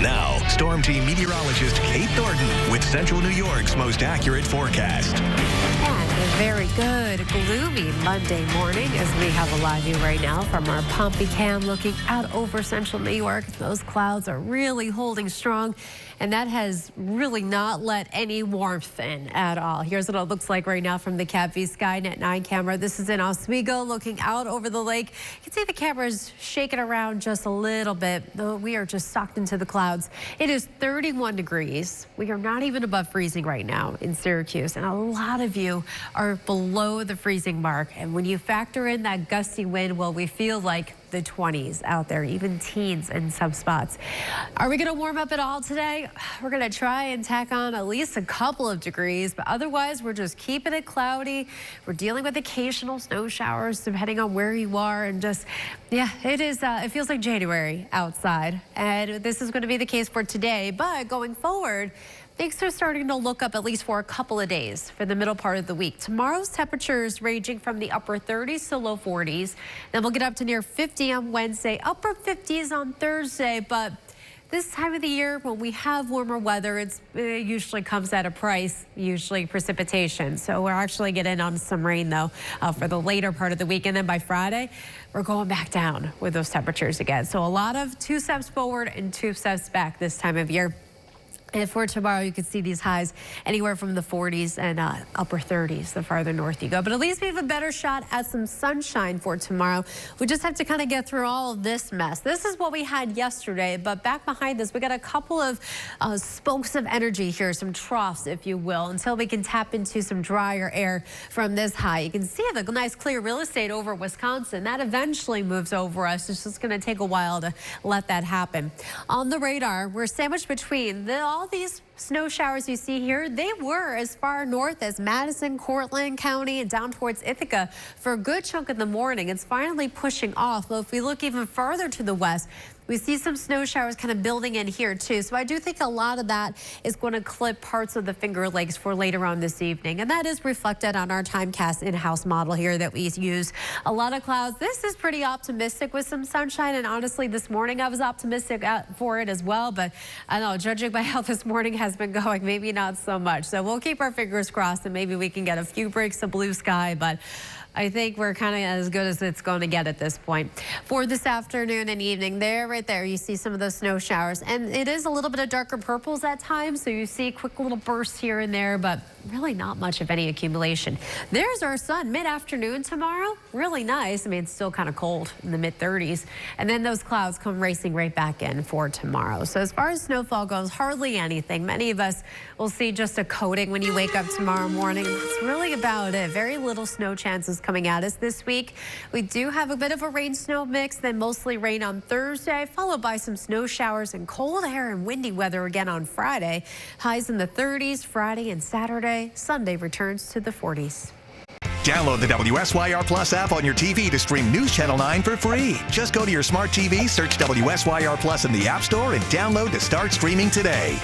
Now, Storm Team meteorologist Kate Thornton with Central New York's most accurate forecast. And a very good, gloomy Monday morning as we have a live view right now from our Pompey Cam looking out over Central New York. Those clouds are really holding strong, and that has really not let any warmth in at all. Here's what it looks like right now from the CapV Skynet 9 camera. This is in Oswego looking out over the lake. You can see the camera's shaking around just a little bit, though we are just sucked into the clouds. It is 31 degrees. We are not even above freezing right now in Syracuse, and a lot of you are below the freezing mark. And when you factor in that gusty wind, well, we feel like the 20s out there, even teens in some spots. Are we going to warm up at all today? We're going to try and tack on at least a couple of degrees, but otherwise we're just keeping it cloudy. We're dealing with occasional snow showers depending on where you are, and just, yeah, it feels like January outside, and this is going to be the case for today. But going forward, things are starting to look up, at least for a couple of days for the middle part of the week. Tomorrow's temperatures ranging from the upper 30s to low 40s. Then we'll get up to near 50 on Wednesday, upper 50s on Thursday. But this time of the year, when we have warmer weather, it usually comes at a price, usually precipitation. So we're actually getting on some rain, though, for the later part of the week. And then by Friday, we're going back down with those temperatures again. So a lot of 2 steps forward and 2 steps back this time of year. And for tomorrow, you could see these highs anywhere from the 40s and upper 30s the farther north you go. But at least we have a better shot at some sunshine for tomorrow. We just have to kind of get through all of this mess. This is what we had yesterday, but back behind this, we got a couple of spokes of energy here, some troughs, if you will, until we can tap into some drier air from this high. You can see the nice clear real estate over Wisconsin. That eventually moves over us. It's just going to take a while to let that happen. On the radar, we're sandwiched between all these snow showers you see here. They were as far north as Madison, Cortland County, and down towards Ithaca for a good chunk of the morning. It's finally pushing off. Well, if we look even further to the west, we see some snow showers kind of building in here too. So I do think a lot of that is going to clip parts of the Finger Lakes for later on this evening. And that is reflected on our Timecast in-house model here that we use. A lot of clouds. This is pretty optimistic with some sunshine. And honestly, this morning I was optimistic for it as well. But I don't know, judging by how this morning has been going, maybe not so much. So we'll keep our fingers crossed and maybe we can get a few breaks of blue sky. But I think we're kind of as good as it's going to get at this point. For this afternoon and evening, right there, you see some of those snow showers. And it is a little bit of darker purples at times, so you see quick little bursts here and there, but really not much of any accumulation. There's our sun mid-afternoon tomorrow. Really nice. I mean, it's still kind of cold in the mid-30s. And then those clouds come racing right back in for tomorrow. So as far as snowfall goes, hardly anything. Many of us will see just a coating when you wake up tomorrow morning. That's really about it. Very little snow chances coming at us this week. We do have a bit of a rain-snow mix, then mostly rain on Thursday, followed by some snow showers and cold air and windy weather again on Friday. Highs in the 30s Friday and Saturday. Sunday returns to the 40s. Download the WSYR Plus app on your TV to stream News Channel 9 for free. Just go to your smart TV, search WSYR Plus in the App Store, and download to start streaming today.